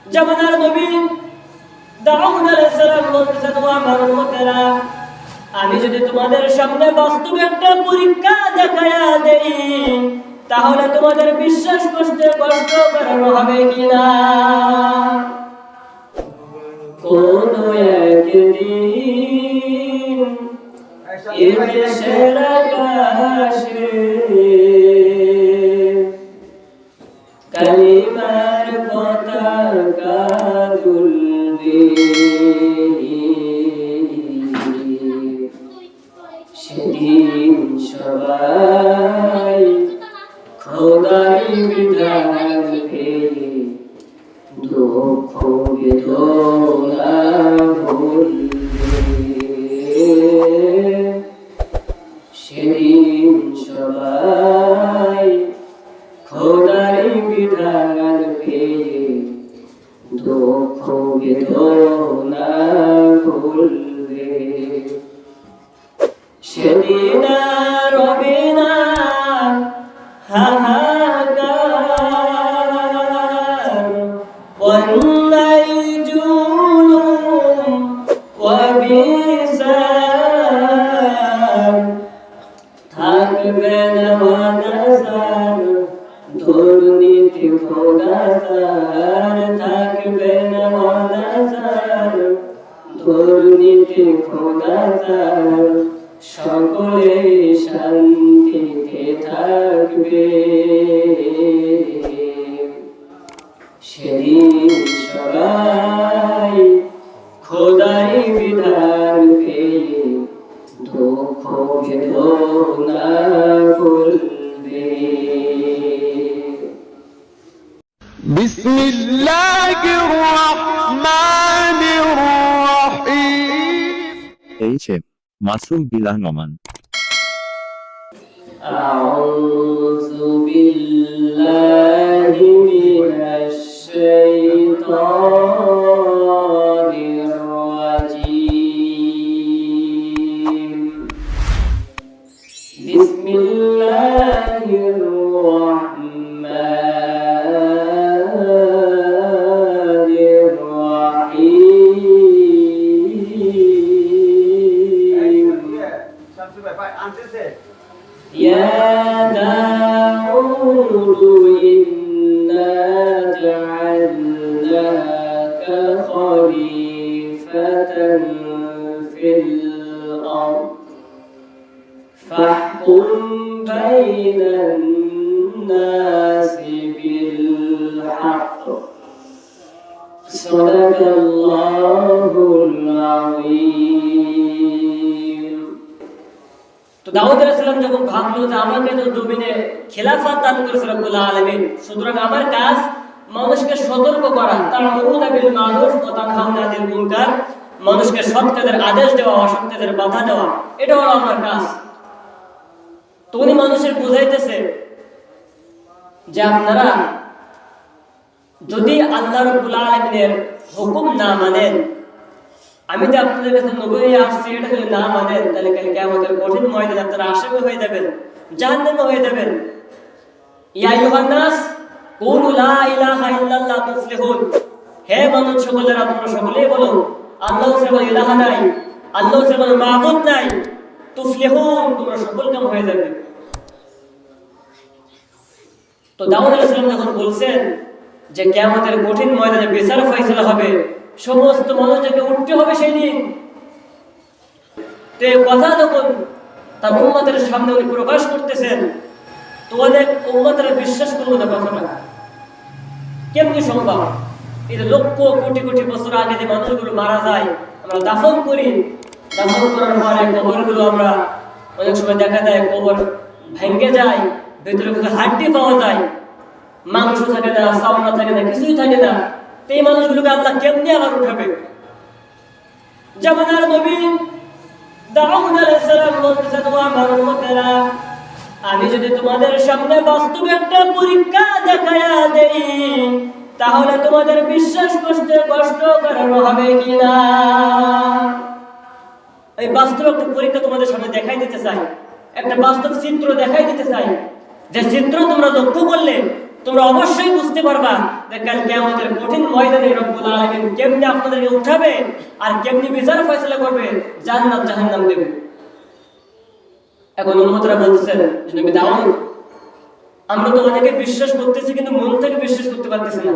জামানার নবী দাউদ আলাইহিস সালাম বলতেছেন, ও আমার উম্মতেরা, আমি যদি তোমাদের সামনে বাস্তব একটা পরীক্ষা দেখায়া দেই, তাহলে তোমাদের বিশ্বাস করতে কষ্টকর হবে কিনা? কোন একদিন এদেশের আকাশে কালিমার পতাকা দুলবে, সেদিন সবাই খোদার বিধান পেয়ে দুঃখ বেদনা ভুলবে, সেদিন সবাই খোদার বিধান পেয়ে দুঃখ বেদনা ভুলবে, সেদিন আর হবে না হাহাকার, অন্যায় জুলুম অবিচার, থাকবে না অনাচার, দুর্নীতি খোদাচার, থাকবে না অনাচার, দুর্নীতি খোদাচার, সকলে শান্তিতে থাকবে, সেদিন সবাই খোদার বিধান পেয়ে দুঃখ বেদনা ভুলবে। বিসমিল্লাহির রহমানির রহিম। এইচ.এম. মাসুম বিল্লাহ নোমান। আউযু বিল্লাহি মিনাশ শাইতানির রাজীম। বিসমিল্লাহির রহমানির রহিম। يا داود إنا جعلناك خليفة في الأرض فاحكم بين الناس بالحق صدق الله العظيم। তো দাউদ আলাইহিস সালাম যখন ভাবলো যে আমাকে তো জমিনে খেলাফত দান করেছে রব্বুল আলামিন, সুতরাং আমার কাজ মানুষকে সতর্ক করা, তা'মুরুনা বিল মা'রুফ ওয়া তানহাউনা আনিল মুনকার, মানুষকে সৎ কাজের আদেশ দেওয়া, অসৎ কাজের বাধা দেওয়া, এটা হলো আমার কাজ। তো উনি মানুষের বুঝাইতেছে যে আপনারা যদি আল্লাহ রাব্বুল আলামিনের হুকুম না মানেন, আমি যে আপনাদের কাছে নবী আসছি এটা যদি না মানেন, তাহলে কাল কিয়ামতের কঠিন ময়দানে আপনারা আসামি হয়ে যাবেন, জাহান্নামে হয়ে যাবেন। ইয়া আইয়ুহান নাস কুলু লা ইলাহা ইল্লাল্লাহ তুফলিহুন, হে মানুষ সকলেরা তোমরা সকলেই বলো আল্লাহ ছাড়া কোনো ইলাহা নাই, আল্লাহ ছাড়া কোনো মাবুদ নাই, তুফলিহুন, তোমরা সফলকাম হয়ে যাবে। তো দাউদ আলাইহিস সালাম যখন বলছেন যে কিয়ামতের কঠিন ময়দানে বিচার ফয়সালা হবে, সমস্ত মানুষকে উঠতে হবে সেই দিন, তো এই কথা যখন তার উম্মতের সামনে উনি প্রকাশ করতেছেন, তো অনেক উম্মতেরা বিশ্বাস করলো না কথাটা। কেমনি সম্ভব? এই লক্ষ কোটি কোটি বছর আগে যে মানুষগুলো মারা যায়, আমরা দাফন করি, দাফন করার পরে কবরগুলো আমরা অনেক সময় দেখা যায় কবর ভেঙে যায়, ভেতরে কিছু হাড্ডি পাওয়া যায়, মাংস থাকে না, চামড়া থাকে না, কিছুই থাকে না। তো এই মানুষগুলোকে আল্লাহ কেমনি আবার উঠাবে? জামানার নবী দাউদ আলাইহিস সালাম বলতেছেন, ও আমার উম্মতেরা, আমি যদি তোমাদের সামনে বাস্তব একটা পরীক্ষা দেখায়া দেই, তাহলে তোমাদের বিশ্বাস করতে কষ্টকর হবে কিনা? এই বাস্তব একটা পরীক্ষা তোমাদের সামনে দেখাই দিতে চাই, একটা বাস্তব চিত্র দেখাই দিতে চাই, যে চিত্র তোমরা লক্ষ্য করলে তোমরা অবশ্যই বুঝতে পারবা যে কাল কিয়ামতের কঠিন ময়দানে রব্বুল আলামিন কেমনে আপনাদেরকে উঠাবে আর কেমনে বিচার ফয়সালা করবে, জান্নাত জাহান্নাম দেবে। এখন উম্মতরা বলতেছেন যে নবী দাউদ, আমরা তো অনেকে বিশ্বাস করতেছি কিন্তু মন থেকে বিশ্বাস করতে পারতেছি না।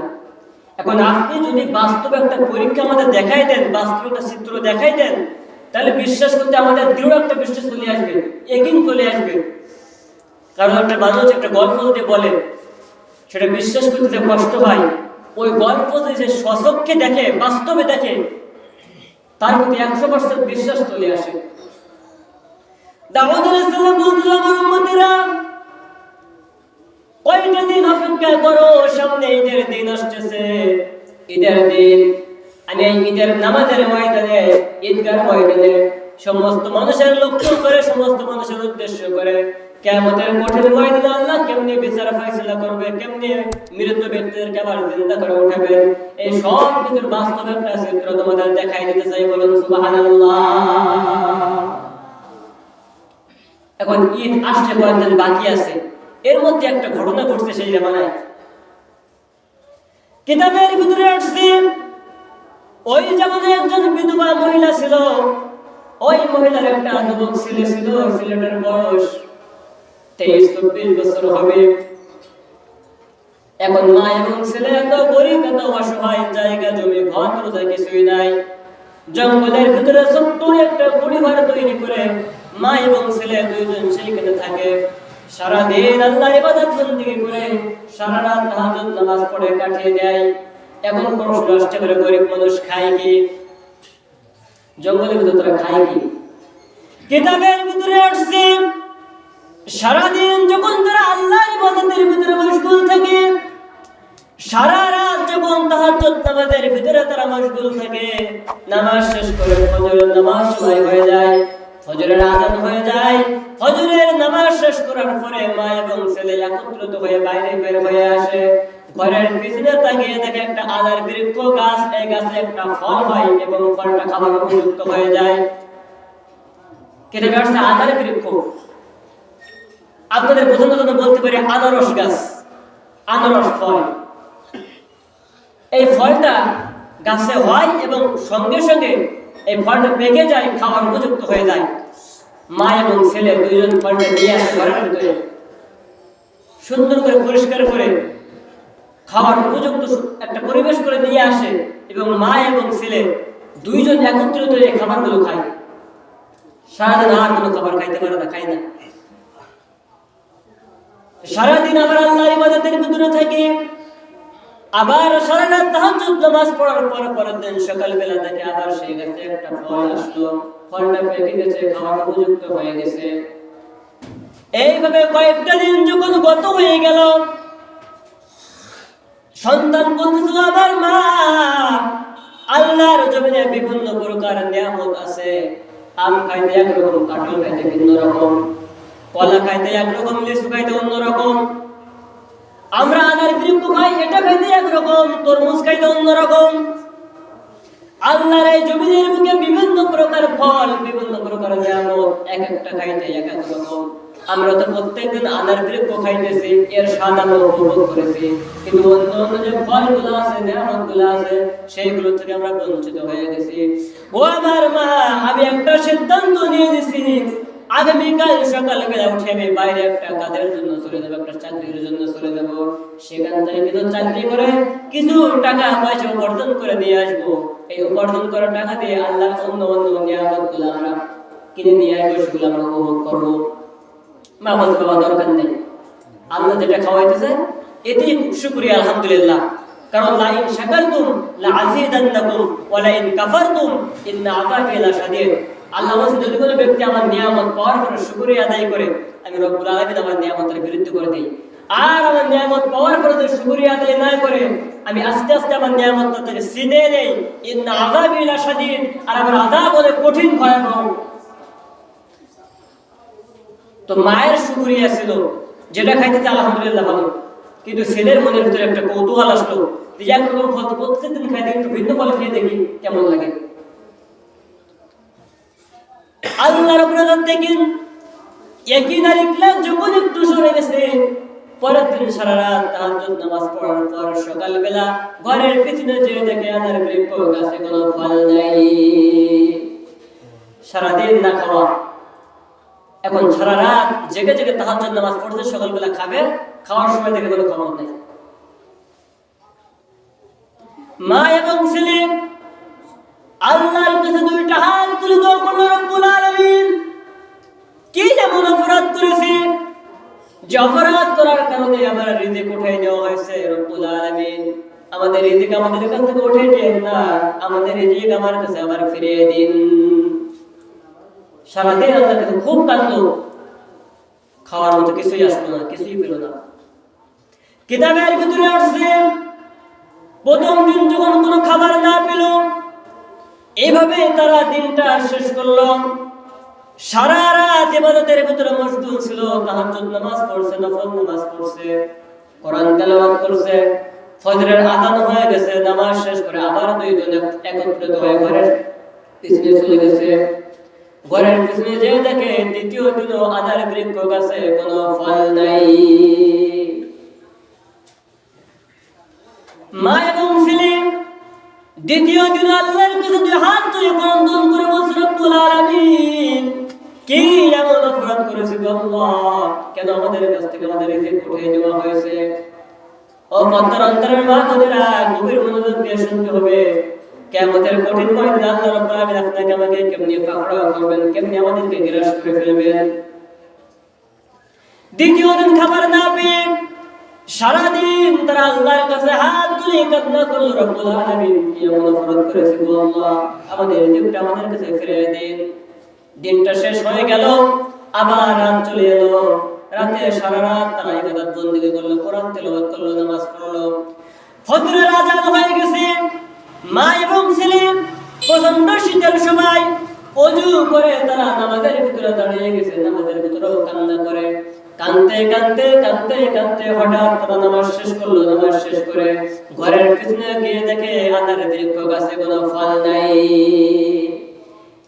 এখন আপনি যদি বাস্তবে একটা পরীক্ষা আমাদের দেখাই দেন, বাস্তবে একটা চিত্র দেখাই দেন, তাহলে বিশ্বাস করতে আমাদের দৃঢ় একটা বিশ্বাস চলে আসবে, একিন চলে আসবে। কারণ একটা মানুষ একটা গল্প যদি বলে, সেটা বিশ্বাস করতে যে কষ্ট হয়, ওই গল্প যদি সে স্বচক্ষে দেখে, বাস্তবে দেখে, তার প্রতি 100% বিশ্বাস চলে আসে। দাউদ আলাইহিস সালাম বলতেন, আমার উম্মতেরা কয়টা দিন অপেক্ষা করো, সামনে ঈদের দিন আসতেছে। ঈদের দিন আমি এই ঈদের নামাজের ময়দানে, ঈদগাহ ময়দানে সমস্ত মানুষের লক্ষ্য করে, সমস্ত মানুষের উদ্দেশ্য করে কিয়ামতের কঠিন ময়দানে আল্লাহ কেমনে বিচার ফয়সালা করবে, কেমনে মৃত ব্যক্তিদেরকে আবার জিন্দা করে উঠাবেন, এই সব কিছুর বাস্তব একটা চিত্র তোমাদের দেখাই দিতে চাই। বলুন সুবহানাল্লাহ। এখন ঈদ আসতে কয়েকদিন বাকি আছে, এর মধ্যে একটা ঘটনা ঘটছে সেই জামানায়। কিতাবের ভিতরে আসছে ওই জামানায় একজন বিধবা মহিলা ছিল। ওই মহিলার একটা যুবক ছেলে ছিল, ছেলেটার বয়স 23-24 বছর হবে। এখন মা এবং ছেলে এত গরিব, এত অসহায়, জায়গা জমি ঘর রোজা কিছুই নাই। জঙ্গলের ভিতরে ছোট্ট একটা কুড়ি ঘর তৈরি করে মা এবং ছেলে দুইজন সেইখানে থাকে। সারাদিন আল্লাহর ইবাদত বন্দেগী করে, সারা রাত তাহাজ্জুদ নামাজ পড়ে কাটিয়ে দেয়। এখন প্রশ্ন আসতে পারে, গরিব মানুষ খায় কি? জঙ্গলের ভিতরে তারা খায় কি? কিতাবের ভিতরে আসছে সারাদিন যখন তারা আল্লাহর ইবাদতের ভিতরে মশগুল থাকে, সারা রাত যখন তাহাজ্জুদ নামাজের ভিতরে তারা মশগুল থাকে, নামাজ শেষ করে ফজরের নামাজ সময় হয়ে যায়, ফজরের আযান হয়ে যায়। ফজরের নামাজ শেষ করার পরে মা এবং ছেলে একত্রিত হয়ে বাইরে বের হয়ে আসে। ঘরের পিছনে তাকিয়ে দেখে একটা আদার বৃক্ষ গাছ, এই গাছে একটা ফল হয় এবং ফলটা খাবার উপযুক্ত হয়ে যায়। কেটে বেড়াচ্ছে আদার বৃক্ষ। আপনাদের বোঝানোর জন্য বলতে পারি আনারস গাছ, আনারস ফল। এই ফলটা গাছে হয় এবং সঙ্গে সঙ্গে এই ফলটা পেকে যায়, খাবার উপযুক্ত হয়ে যায়। মা এবং ছেলে দুইজন ফলটা নিয়ে আসে ঘরের ভিতরে, সুন্দর করে পরিষ্কার করে খাবার উপযুক্ত একটা পরিবেশ করে নিয়ে আসে এবং মা এবং ছেলে দুইজন একত্রিত হয়ে খাবারগুলো খায়। সারাদিন আর কোনো খাবার খাইতে পারে না, খায় না। সারাদিন আবার আল্লাহর ইবাদতের ভিতরে থাকে, আবার সারা রাত তাহাজ্জুদ নামাজ পড়ার পর পরের দিন সকালবেলা দেখে আবার সেই গাছে একটা ফল আসলো, ফলটা পেকে গেছে, খাওয়ার উপযুক্ত হয়ে গেছে। এইভাবে কয়েকটা দিন যখন গত হয়ে গেল, সন্তান বলতেছিল, আমার মা, আল্লাহর জমিনে বিভিন্ন প্রকার নিয়ামত আছে। আম খাইতে একরকম, কাঁঠাল খাইতে ভিন্ন রকম, কলা খাইতে একরকম, লিচু খাইতে অন্যরকম। আমরা আদার বৃক্ষ খাই, এটা খাইতে একরকম, তরমুজ খাইতে অন্যরকম। আল্লাহর এই জমিনের বুকে বিভিন্ন প্রকার ফল, বিভিন্ন প্রকার নিয়ামত, এক একটা খাইতে এক এক রকম। আমরা তো প্রত্যেকদিন আদার বৃক্ষ খাইতেছি, এর স্বাদ আমরা উপভোগ করেছি, কিন্তু অন্য অন্য যে ফলগুলো আছে, নিয়ামতগুলো আছে, সেইগুলো থেকে আমরা বঞ্চিত হয়ে গেছি। ও আমার মা, আমি একটা সিদ্ধান্ত নিয়ে নিয়েছি, আগামীকাল সকালবেলা উঠে আমি বাইরে একটা কাজের জন্য চলে যাবো, একটা চাকরির জন্য চলে যাব। সেখান থেকে কিছু চাকরি করে কিছু টাকা পয়সা উপার্জন করে নিয়ে আসবো। এই উপার্জন করা টাকা দিয়ে আল্লাহর অন্য অন্য নিয়ামতগুলো আমরা কিনে নিয়ে আসবো, সেগুলো আমরা উপভোগ করবো। মা বলতে, বাবা দরকার নেই, আল্লাহ যেটা খাওয়াইতেছে এতেই শুকরিয়া, আলহামদুলিল্লাহ। কারণ লা ইন শাকারতুম লা আযীদান্নাকুম ওয়া লা ইন কাফারতুম ইন্না আযাবি লাশাদীদ। আল্লাহ বলেন, যদি কোনো ব্যক্তি আমার নিয়ামত পাওয়ার পরে শুকরিয়া আদায় করে, আমি রব্বুল আলামিন আমার নিয়ামতের বিরুদ্ধে করে দেই। আর আমার নিয়ামত পাওয়ার পরে যদি শুকরিয়া আদায় না করে, আমি আস্তে আস্তে আমার নিয়ামতটা থেকে ছিনে নেই। ইন্না আযাবি লাশাদীদ, আর আমার আযাব অনেক কঠিন, ভয়াবহ। তো মায়ের শুকরিয়া ছিল, যেটা খাইতেছে আলহামদুলিল্লাহ ভালো, কিন্তু ছেলের মনের ভিতরে একটা কৌতূহল আসলো, যে একরকম ফল প্রত্যেকদিন খাইতে একটু ভিন্ন ফল খেয়ে দেখি কেমন লাগে। আল্লাহ রাব্বুল আলামিন দেখেন একই নারীগুলা যখন একটু সরে গেছে, পরের দিন সারা রাত তাহাজ্জুদ নামাজ পড়ার পর সকালবেলা ঘরের পিছনে যে দেখে আনার বৃক্ষ গাছে কোনো ফল নাই। সারাদিন না খাওয়া, এখন সারা রাত জেগে জেগে তাহাজ্জুদ নামাজ পড়তে, সকালবেলা খাবে, খাওয়ার সময় দেখে কোনো খবর নেই। মা এবং ছেলে আল্লাহর কাছে দুইটা হাত তুলে দোয়া করলো, রব্বুল আলামিন কি এমন অপরাধ করেছি যে অপরাধ করার কারণে আমার রিজিক উঠাই নেওয়া হয়েছে। রব্বুল আলামিন আমাদের রিজিক আমাদের কাছ থেকে উঠিয়ে দিন না, আমাদের রিজিক আমার কাছে আবার ফিরিয়ে দিন। সারাদিন আল্লাহর কাছে খুব কাঁদলো, খাওয়ার মতো কিছুই আসলো না, কিছুই পেল না। কিতাবের ভিতরে আসছে প্রথম দিন যখন কোনো খাবার না পেল, এইভাবে তারা দিনটা শেষ করলো। সারা রাত ইবাদতের ভিতরে মশগুল ছিল, তাহাজ্জুদ নামাজ পড়ছে, নফল নামাজ পড়ছে, কোরআন তেলাওয়াত করছে। ফজরের আযান হয়ে গেছে, নামাজ শেষ করে আবার দুইজন একত্রিত হয়ে ঘরের পিছনে চলে গেছে। ঘরের পিছনে যে দেখে দ্বিতীয় দিনও আদার বৃক্ষ গাছে কোনো ফল নাই। মা এবং ছেলে দ্বিতীয় দিন আল্লাহর কাছে দুই হাত তুলে বন্দন করে বলছে, রব্বুল আলামিন কি এমন অপরাধ করেছি গো আল্লাহ, কেন আমাদের কাছ থেকে আমাদের রিজিক উঠিয়ে নেওয়া হয়েছে? ও পদ্মার অন্তরের মা বোনেরা, গভীর মনোযোগ দিয়ে শুনতে হবে। কিয়ামতের কঠিন ময়দানে আল্লাহ রাব্বুল আলামিন আপনাকে আমাকে কেমনি পাকড়াও করবেন, কেমনি আমাদেরকে গ্রাস করে ফেলবেন। দ্বিতীয় দিন খাবার না পেয়ে সারাদিন তারা আল্লাহর কাছে হাত তুলে কান্না করলো, রব্বুল আলামিন কি এমন অপরাধ করেছি গো আল্লাহ, আমাদের রিজিকটা আমাদের কাছে ফিরিয়ে দিন। দিনটা শেষ হয়ে গেল, আবার রাত চলে এলো। রাতে সারা রাত তারা ইবাদত বন্দেগী করলো, কোরআন তেলাওয়াত করলো, নামাজ পড়লো। ফজরের আযান হয়ে গেছে। মা এবং ছেলে প্রচন্ড শীতের সময় ওযু করে তারা নামাজের ভিতরে দাঁড়িয়ে গেছে, নামাজের ভিতরেও কান্না করে। কাঁদতে কাঁদতে কাঁদতে কাঁদতে হঠাৎ তারা নামাজ শেষ করলো। নামাজ শেষ করে ঘরের পিছনে গিয়ে দেখে আদার বৃক্ষ গাছে কোনো ফল নাই।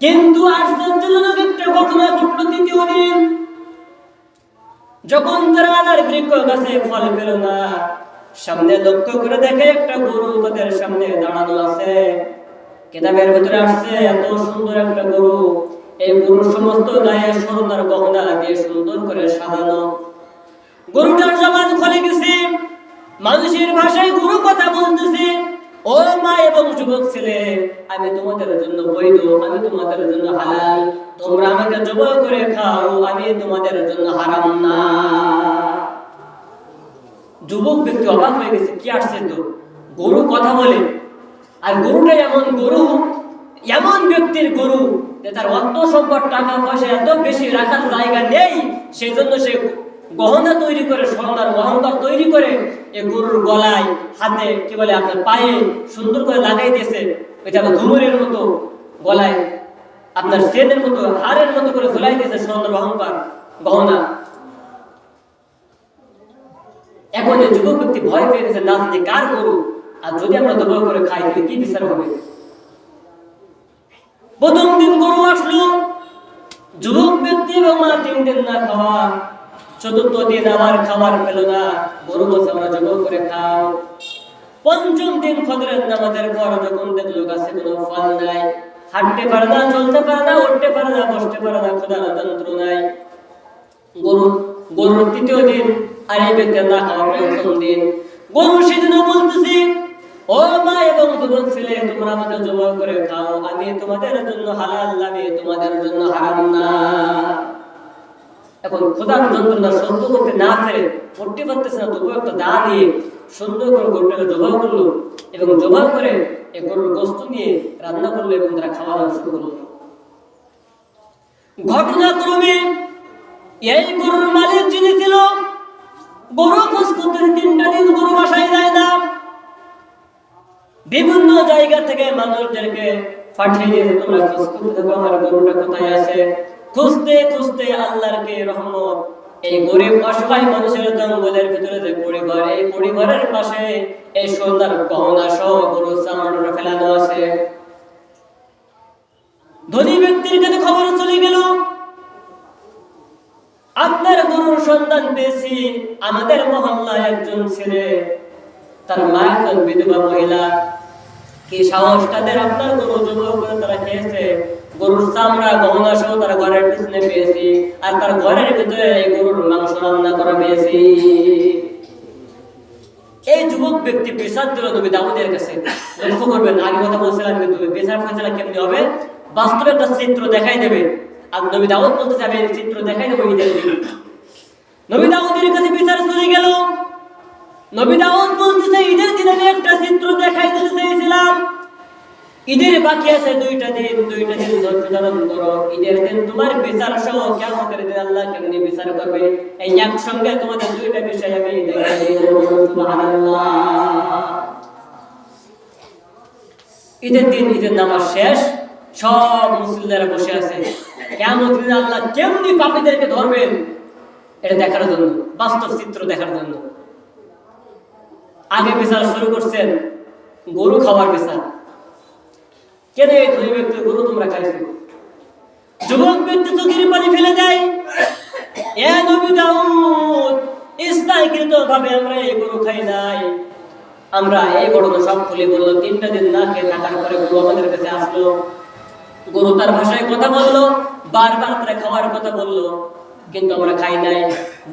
কিন্তু আশ্চর্যজনক একটা ঘটনা ঘটলো তৃতীয় দিন, যখন তারা আদার বৃক্ষ গাছে ফল পেল না, সামনে লক্ষ্য করে দেখে একটা গরু তাদের সামনে দাঁড়ানো আছে। কিতাবের ভিতরে আসছে এত সুন্দর একটা গরু, এই গরুর সমস্ত গায়ে সোনার গহনা দিয়ে সুন্দর করে সাজানো। গরুটার জবান খুলে গেছে, মানুষের ভাষায় গরু কথা বলতেছে, ও মা এবং যুবক ছেলে, আমি তোমাদের জন্য বৈধ, আমি তোমাদের জন্য হালাল, তোমরা আমাকে জবাই করে খাও, আমি তোমাদের জন্য হারাম না। যুবক ব্যক্তি অবাক হয়ে গেছে, কি আসছে তো, গরু কথা বলে, আর গরুটা এমন গরু, এমন ব্যক্তির গরু যে তার অর্থ সম্পদ টাকা পয়সা এত বেশি রাখার জায়গা নেই, সেই জন্য সে গহনা তৈরি করে, সোনার অহংকার তৈরি করে এই গরুর গলায়, হাতে, কি বলে আপনার পায়ে সুন্দর করে লাগাই দিয়েছে। এটা ঘুমুরের মতো গলায় আপনার চেনের মতো, হাড়ের মতো করে ঝুলাই দিয়েছে সোনার অহংকার গহনা। এখন এই যুবক ব্যক্তি ভয় পেয়ে গেছে, না যে কার গরু, আর যদি আমরা দবাই করে খাই তাহলে কি বিচার হবে। প্রথম দিন গরু আসলো, যুবক ব্যক্তি এবং মা 3 দিন না খাওয়া। চতুর্থ দিন আবার খাবার পেল না, গরু বলছে আমরা জবাই করে খাও। পঞ্চম দিন ফজরের নামাজের পর যখন দেখলো গাছে কোনো ফল নাই, হাঁটতে পারে না, চলতে পারে না, উঠতে পারে না, বসতে পারে না, ক্ষুধার যন্ত্রণায় গরুর তৃতীয় দিন, আর এই ব্যক্তি না খাওয়া পঞ্চম দিন। গরু সেদিনও বলতেছি, ও মা এবং যুবক ছেলে, তোমরা আমাকে জবাই করে খাও, আমি তোমাদের জন্য হালাল, আমি তোমাদের জন্য হারাম না। এখন ক্ষুধার যন্ত্রণা সহ্য করতে না পেরে, উঠতে পারতেছে না, তবুও একটা দা দিয়ে সুন্দর করে গরুটাকে জবাই করলো, এবং জবাই করে এই গরুর গোশত নিয়ে রান্না করলো এবং তারা খাওয়া দাওয়া শুরু করলো। ঘটনাক্রমে এই গরুর মালিক যিনি ছিল, গরু খোঁজ করতে 3টা দিন গরু বাসায় যায় না। বিভিন্ন জায়গা থেকে মানুষদেরকে পাঠিয়ে দিয়ে তোমরা খোঁজ করতে থাকো, আমার গরুটা কোথায় আছে। খুঁজতে খুঁজতে আল্লাহর কি রহমত, এই গরিব অসহায় মানুষের জঙ্গলের ভিতরে যে পরিঘর, এই পরিঘরের পাশে এই সোনার গহনা সহ গরু চামড়া ফেলানো আছে। ধনী ব্যক্তির কাছে খবর চলে গেল, আপনার গরুর সন্ধান সন্তান পেয়েছি, আমাদের মহল্লায় একজন ছেলে, তার মা একজন বিধবা মহিলা, কি সাহস তাদের, আপনার গরু জবাই করে তারা খেয়েছে, গরুর চামড়া গহনা সহ তারা ঘরের পিছনে পেয়েছি, আর তার ঘরের ভিতরে এই গরুর মাংস রান্না করা পেয়েছি। এই যুবক ব্যক্তি বিচার দিল নবী দাউদের কাছে। লক্ষ্য করবেন, আগে কথা বলছিলাম কিন্তু বিচার ফয়সালা কেমনি হবে, বাস্তবে একটা চিত্র দেখাই দেবে। আর নবী দাউদ বলতে যাবে চিত্র দেখাই দেবো ঈদের দিন। নবী দাউদের কাছে বিচার চলে গেল। নবী দাউদ বলতেছে, ঈদের দিন আমি একটা চিত্র দেখাই দিতে চেয়েছিলাম, ঈদের বাকি আছে 2টা দিন, 2টা দিন ধৈর্য ধারণ করো, ঈদের দিন তোমার বিচার সহ কিয়ামতের দিন আল্লাহ কেমনি বিচার করবে, এই একসঙ্গে তোমাদের 2টা বিষয় আমি দেখাই দেব। সুবহানাল্লাহ। ঈদের দিন ঈদের নামাজ শেষ, সব মুসলিমরা বসে আছে, কিয়ামতের দিন আল্লাহ কেমনি পাপীদেরকে ধরবেন এটা দেখার জন্য, বাস্তব চিত্র দেখার জন্য। আগে বিচার শুরু করছেন গরু খাওয়ার বিচার। কেন এই দুই ব্যক্তি গরু তোমরা খাইছো? যুবক ব্যক্তি চোখের পানি ফেলে দেয়, এ নবী দাউদ, ইচ্ছাকৃত ভাবে আমরা এই গরু খাই নাই, আমরা এই ঘটনা সব খুলে বললো। 3টা দিন না খেয়ে থাকার পরে গরু আমাদের কাছে আসলো, গরু তার ভাষায় কথা বললো, বারবার তারা খাওয়ার কথা বললো, কিন্তু আমরা খাই নাই।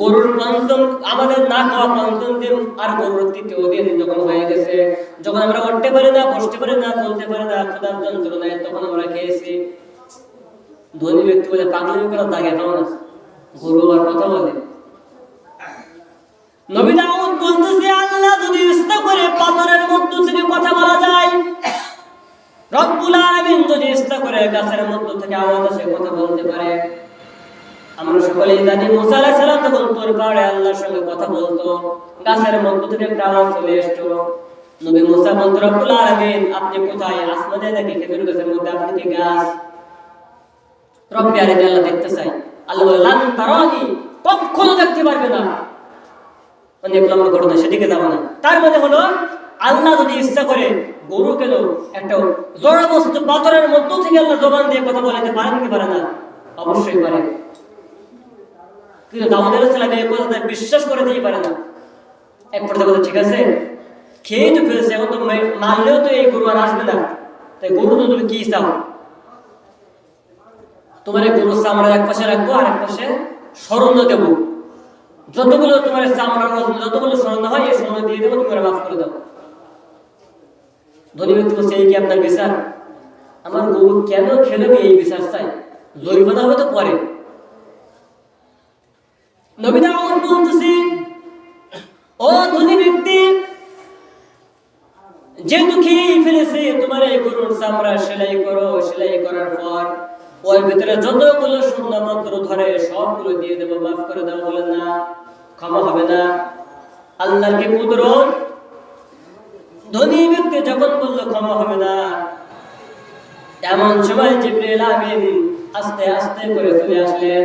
গরুর পঞ্চম, আমাদের না খাওয়া 5ম দিন, আর গরুর 3য় দিন যখন হয়ে গেছে, যখন আমরা উঠতে পারি না, বসতে পারি না, চলতে পারি না, ক্ষুধার যন্ত্রণায়, তখন আমরা খেয়েছি। ধনী ব্যক্তি বলে, পাগলামি করার দাগে খাও না, গরু আর কথা বলে। নবী দাউদ বলতেছে, আল্লাহ যদি ইচ্ছা করে পাথরের মধ্য থেকে কথা বলা যায়, রব্বুল আলামিন যদি ইচ্ছা করে গাছের মধ্য থেকে আওয়াজ আসে কথা বলতে পারে। আমরা সকলেই জানি মুসা আলাইহিস সালাম তখন তোর পাহাড়ে আল্লাহর সঙ্গে কথা বলতো, গাছের মধ্য থেকে একটা আওয়াজ চলে আসতো। নবী মুসা বলতো, রব্বুল আলামিন আপনি কোথায়? আসমানে নাকি খেজুর গাছের মধ্যে? আপনি কি গাছ? রব্বি আলামিন আল্লাহ দেখতে চাই। আল্লাহ বলে, লান তারানি, কখনো দেখতে পারবে না। অনেক লম্বা ঘটনা, সেদিকে যাব না। তার মানে হলো, আল্লাহ যদি ইচ্ছা করে গরু কেন একটা জড় বস্তু পাথরের মধ্য থেকে আল্লাহ জবান দিয়ে কথা বলাতে পারেন কি পারে না? অবশ্যই পারে। কিন্তু দাউদ আলাইহিস সালাম এই কথাটা বিশ্বাস করে দিতে পারে না। এক পর্যায়ে বলে, ঠিক আছে খেয়ে তো ফেলছে, এখন তো মারলেও তো এই গরু আর আসবে না, তাই গরু তো তুমি কি চাও? তোমার এই গরুর চামড়া এক পাশে রাখবো, আর এক পাশে স্বর্ণ দেবো, যতগুলো তোমার চামড়ার ওজন, যতগুলো স্বর্ণ হয় এই স্বর্ণ দিয়ে দেবো, তুমি মাফ করে দাও। ধনী ব্যক্তি বলছে, এই কি আপনার বিচার? আমার গরু কেন খেলে এই বিচার চাই? জরিমানা হবে তো পরে। নবী দাউদ বলতেছি, ও ধনী ব্যক্তি, যেহেতু খেয়ে ফেলেছে, তোমার এই গরুর চামড়া সেলাই করো, সেলাই করার পর ওর ভিতরে যতগুলো স্বর্ণপত্র ধরে সবগুলো দিয়ে দেবো, মাফ করে দেবো। বলেন না, ক্ষমা হবে না। আল্লাহর কি কুদরত! ধনী ব্যক্তি যখন বললো ক্ষমা হবে না, এমন সময় জিবরিল আমিন আস্তে আস্তে করে চলে আসলেন।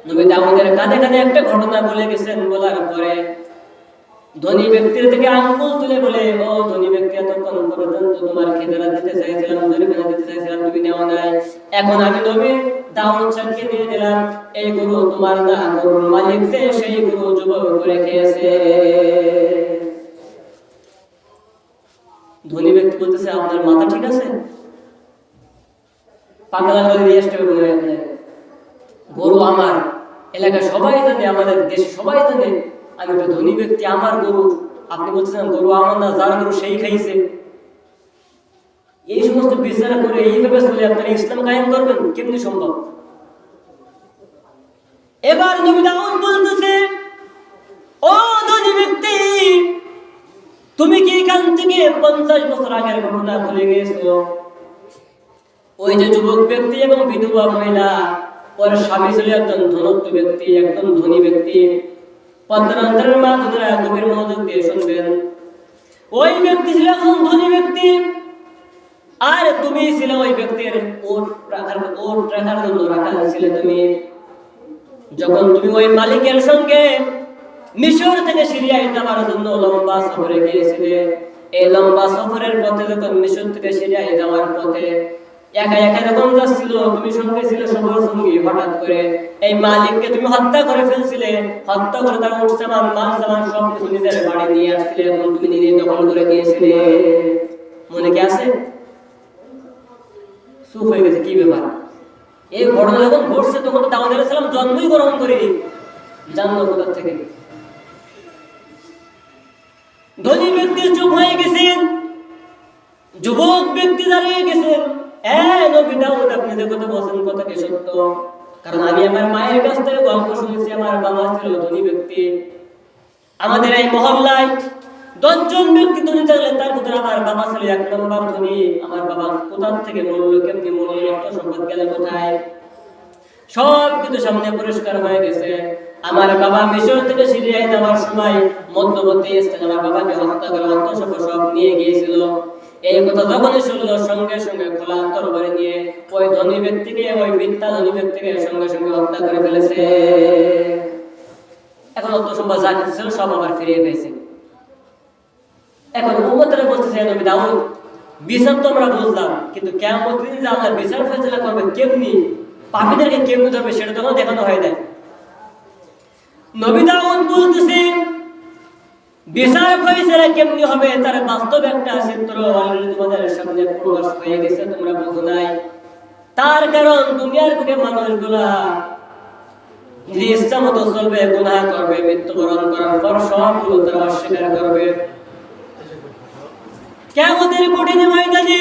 নবী দাউদের কাঁধে কাঁধে একটা ঘটনা বলে গেছেন। বলার পরে ধনী ব্যক্তির থেকে আঙ্গুল তুলে বলে, ও ধনী ব্যক্তি, এতক্ষণ পর্যন্ত তোমার খেজরা দিতে চাইছিলাম, জরিমানা দিতে চাইছিলাম, তুমি নেওয়া নাই। এখন আমি নবী দাউদ সাহেবকে দিয়ে দিলাম, এই গরু তোমার না, গরুর মালিক যে সেই গরু জবাই করে খেয়েছে। ধনী ব্যক্তি বলতেছে, আপনার মাথা ঠিক আছে? পাগলা করে দিয়ে আসতে হবে। গরু আমার এলাকায় সবাই জানে, আমাদের দেশে সবাই জানে আমি একটা ধনী ব্যক্তি, আমার গরু। আপনি বলছেন গরু আমার না, যার গরু সেই খাইছে। এই সমস্ত বিচার করে এইভাবে চলে আপনারা ইসলাম কায়েম করবেন? কেমনি সম্ভব? এবার নবী দাউদ বলতেছে, ও ধনী ব্যক্তি, তুমি কি এখান থেকে 50 বছর আগের ঘটনা ভুলে গেছো? ওই যে যুবক ব্যক্তি এবং বিধবা মহিলা, ওর স্বামী ছিল একজন ধনত্ব ব্যক্তি, একজন ধনী ব্যক্তি। পদ্মান্তরের মা বোনেরা গভীর মনোযোগ দিয়ে শুনবেন। ওই ব্যক্তি ছিল একজন ধনী ব্যক্তি, আর তুমি ছিল ওই ব্যক্তির ওট রাখার জন্য রাখা ছিল তুমি। যখন তুমি ওই মালিকের সঙ্গে মিশর থেকে সিরিয়ায় যাওয়ার জন্য লম্বা সফরে গিয়েছিলে, এই লম্বা সফরের পথে যখন মিশর থেকে সিরিয়ায় যাওয়ার পথে একা একা যখন যাচ্ছিল, তুমি সঙ্গে ছিলে সবার সঙ্গী, হঠাৎ করে এই মালিককে তুমি হত্যা করে ফেলছিলে, হত্যা করে তার উট সামান মাল সামান সব কিছু নিজের বাড়ি নিয়ে আসছিলে এবং তুমি নিজে দখল করে দিয়েছিলে। মনে কি আছে? চুপ হয়ে গেছে, কি ব্যাপার? এই ঘটনা যখন ঘটছে তখন তো দাউদ আলাইহিস সালাম জন্মই গ্রহণ করেনি, জানলো কোথা থেকে? ধনী ব্যক্তি চুপ হয়ে গেছেন, যুবক ব্যক্তি দাঁড়িয়ে গেছেন। নবী দাউদ, আপনি যে কথা বলছেন কথা কি সত্য? কারণ আমি আমার মায়ের কাছ থেকে গল্প শুনেছি, আমার বাবা ছিল ধনী ব্যক্তি। আমাদের এই মহল্লায় 10 জন ব্যক্তি ধনী থাকলে তার ভিতরে আমার বাবা ছিল 1 নম্বর ধনী। আমার বাবা কোথা থেকে মরলো, কেমনি মরলো, অর্থ সম্পদ গেল কোথায়? সব কিছু সামনে পরিষ্কার হয়ে গেছে। আমার বাবা মিশর থেকে সিরিয়ায় যাওয়ার সময় মধ্যবর্তী স্থানে আমার বাবাকে হত্যা করে অর্থ সম্পদ সব নিয়ে গিয়েছিল। এই কথা যখনই শুনলো সঙ্গে সঙ্গে খোলা তরবারি নিয়ে ওই ধনী ব্যক্তিকে, ওই মিথ্যা ধনী ব্যক্তিকে সঙ্গে সঙ্গে হত্যা করে ফেলেছে। এখন অর্থ সম্পদ যা কিছু ছিল সব আবার ফিরিয়ে পেয়েছে। এখন উম্মতরা বলতেছে, নবী দাউদ, বিচার তো আমরা বুঝলাম, কিন্তু কিয়ামত দিন যে আল্লাহ বিচার ফয়সালা করবে কেমনি, পাপীদেরকে কেমনি ধরবে, সেটা তো দেখানো হয় না। নবী দাউদ বলতেছে, বিচার ফয়সালা কেমনি হবে তার বাস্তব একটা চিত্র অলরেডি তোমাদের সামনে প্রকাশ হয়ে গেছে, তোমরা বুঝো নাই। তার কারণ দুনিয়ার বুকে মানুষগুলা নিজের ইচ্ছা মতো চলবে, গুনাহ করবে, মৃত্যুবরণ করার পর সবগুলো তারা অস্বীকার করবে। কিয়ামতের কঠিন ময়দানে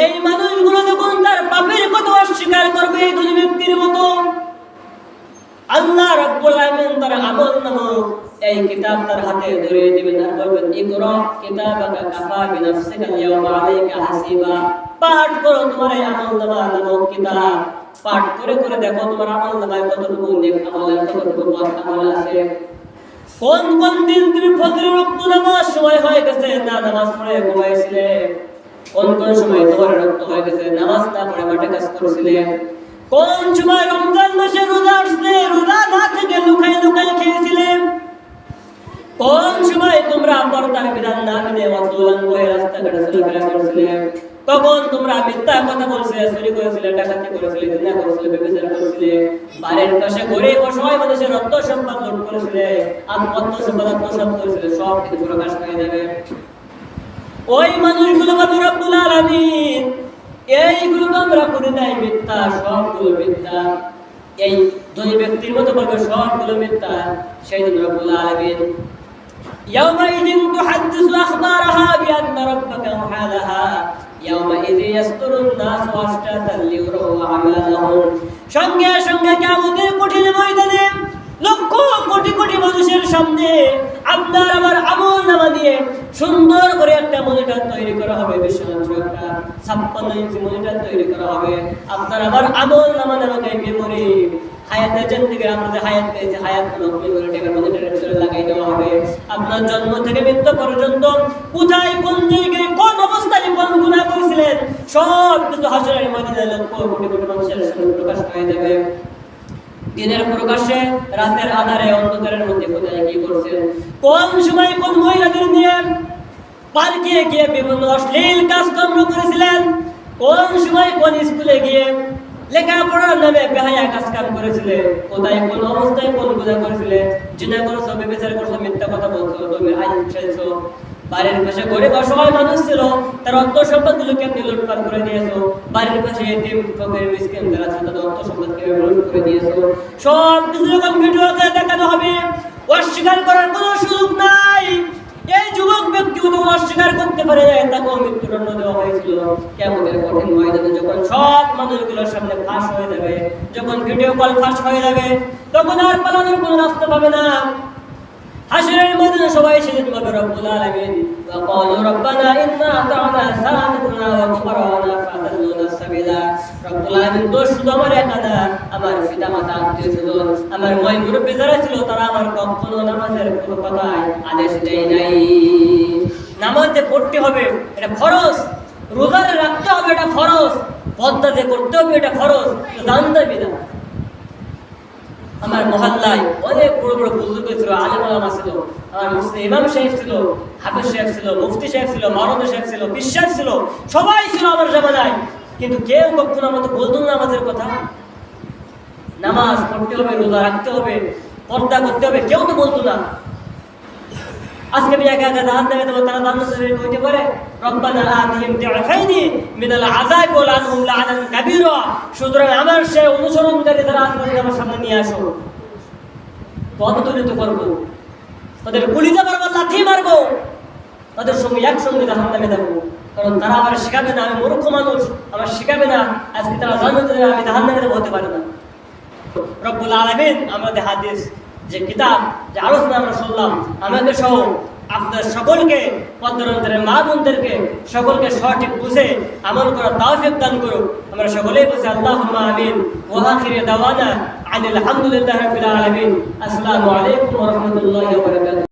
এই মানুষগুলো যখন তার পাপের কথা অস্বীকার করবে, এই ধনী ব্যক্তির মতো, আল্লাহ রাব্বুল আলামিন তার আমলনামা এই কিতাব তার হাতে ধরিয়ে দিবেন আর বলবেন, ইকরা কিতাবাকা কাফা বিনাফসিকা আল-ইয়াওমা আলাইকা হাসিবা। পাঠ করো তোমার এই আমলনামা নামক কিতাব, পাঠ করে করে দেখো তোমার আমলনামায় কতটুকু নেক আমল আর কতটুকু বদ আমল আছে। কোন কোন দিন তুমি ফজরের ওয়াক্ত নামাজ সময় হয়ে গেছে না নামাজ পড়ে ঘুমাইছিলে, কোন কোন সময় তোমার রক্ত হয়ে গেছে নামাজ না পড়ে মাঠে কাজ করছিলে, কোন সময় রমজান মাসে রোজা আসলে রোজা না থেকে লুকায় লুকায় খেয়েছিলে, কোন সময় তোমরা পর্দার বিধান না মেনে অন্তরঙ্গ হয়ে রাস্তাঘাটে চলাফেরা করছিলে, কখন তোমরা মিথ্যা কথা বলছিলে, চুরি করেছিলে, ডাকাতি করেছিলে, জিনা করেছিলে, ব্যভিচার করেছিলে, বাড়ির পাশে ঘুরে অসহায় মানুষের রক্ত সম্পদ লুট করেছিলে, আত্মহত্য সম্পদ আত্মসাৎ করেছিলে, সব কিছু প্রকাশ হয়ে যাবে। ওই মানুষগুলো বলবে, রব্বুল আলামিন এইগুলো তো আমরা করি নাই, মিথ্যা, সবগুলো মিথ্যা। এই ধনী ব্যক্তির মতো বলবে সবগুলো মিথ্যা। সেই দিন রব্বুল আলামিন يومئذ تحدث أخبارها بأن ربك أوحى لها يومئذ يصدر الناس أشتاتا ليروا أعمالهم। সঙ্গে সঙ্গে কিয়ামতের কঠিন ময়দানে লক্ষ কোটি কোটি মানুষের সামনে আপনার আমার আমলনামা দিয়ে সুন্দর করে একটা মনিটর তৈরি করা হবে, বিশাল একটা 56 ইঞ্চি মনিটর তৈরি করা হবে। আপনার আমার আমলনামা নামক এই মেমোরি হায়াতে জিন্দেগির আমরা যে হায়াত পেয়েছি, হায়াতগুলো মেমোরিটাকে মনিটরের ভিতরে লাগাই দেওয়া হবে। আপনার জন্ম থেকে মৃত্যু পর্যন্ত কোথায়, কোন জায়গায়, কোন অবস্থায় কোন গুনাহ করেছিলেন সব কিছু হাসরের ময়দানে লক্ষ কোটি কোটি মানুষের সামনে প্রকাশ হয়ে যাবে। দিনের প্রকাশে, রাতের আধারে, অন্ধকারের মধ্যে কোথায় কি করছেন, কোন সময় কোন মহিলাদের নিয়ে পার্কে গিয়ে বিভিন্ন অশ্লীল কাজকর্ম করেছিলেন, কোন সময় কোন স্কুলে গিয়ে লেখাপড়ার নামে বেহায়া কাজ কাম করেছিলেন, কোথায় কোন অবস্থায় কোন গুনাহ করেছিলেন, জিনা করেছো, ব্যভিচার করেছো, মিথ্যা কথা বলছো, তুমি আইন খেলছো, বাড়ির পাশে গরিব অসহায় মানুষ ছিল তার অর্থ সম্পদগুলো কেমনি লুটপাট করে দিয়েছো, বাড়ির পাশে এতিম ফকির মিসকিন যারা ছিল তাদের অর্থ সম্পদ কেমনি লুট করে দিয়েছো, সব কিছু যখন ভিডিওতে দেখানো হবে অস্বীকার করার কোনো সুযোগ নাই। এই যুবক ব্যক্তিও তখন অস্বীকার করতে পারে তাকে মৃত্যুদণ্ড দেওয়া হয়েছিল। কিয়ামতের কঠিন ময়দানে যখন সব মানুষগুলোর সামনে ফাঁস হয়ে যাবে, যখন ভিডিও কল ফাঁস হয়ে যাবে, তখন আর পালানোর কোনো রাস্তা পাবে না। হাসরের ময়দানে সবাই সেদিন বলবে, রব্বুল আলামিন ওয়া ক্বালু রাব্বানা ইন্না আতা'না সাদাতানা ওয়া কুবারানা ফাআদাল্লুনা সাবিলা। রব্বুল আলামিন দোষ শুধু আমার একা না, আমার পিতামাতা, আত্মীয়স্বজন, আমার ময় মুরব্বি যারা ছিল তারা আমার কখনো নামাজের কোনো কথায় আদেশ দেয় নাই। নামাজে পড়তে হবে এটা ফরজ, রোজারে রাখতে হবে এটা ফরজ, পর্দা যে করতে হবে এটা ফরজ, জানতে হবে না। আমার মহল্লায় অনেক বড় বড় বুজুর্গ ছিল, আলেম ওলামা ছিল, আমার মুসলিম ইমাম সাহেব ছিল, হাফেজ সাহেব ছিল, মুফতি সাহেব ছিল, মাওলানা সাহেব ছিল, বিশ্বাস ছিল, সবাই ছিল আমার জামানায়। কিন্তু কেউ কখনো আমাকে বলতো না নামাজের কথা। নামাজ পড়তে হবে, রোজা রাখতে হবে, পর্দা করতে হবে, কেউ তো বলতো না। আজকে আমি একা একা দান দেবে দেবো, তারা দান হইতে পারে। রব্বানা আতিহিম দি'ফাইনি মিনাল আযাব ওয়া লানহুম লা'নান কাবীরা। সুতরাং আমার সে অনুসরণকারী যারা আছে তাদের আমার সামনে নিয়ে আসো, পদদলিত করবো, তাদের গুলিতে মারবো, লাথি মারবো, তাদের সঙ্গে একসঙ্গে জাহান্নামে যাবো। কারণ তারা আমার শেখাবে না, আমি মূর্খ মানুষ, আমার শেখাবে না, আজকে তারা জান্নাতে যাবে, আমি জাহান্নামে যাবো, হতে পারে না। রব্বুল আলামিন আমাদের হাদিস যে কিতাব যে আলোচনা আমরা শুনলাম, আমাকে সহ আপনাদের সকলকে, পদ্মরন্ত্রের মা বোনদেরকে সকলকে সঠিক বুঝে আমল করার তৌফিক দান করুন। আমরা সকলেই বলছি আল্লাহুম্মা আমিন। ওয়া আখিরু দাওয়ানা আনিল হামদুলিল্লাহি রাব্বিল আলামিন। আসসালামু আলাইকুম ওয়া রাহমাতুল্লাহি ওয়া বারাকাতুহু।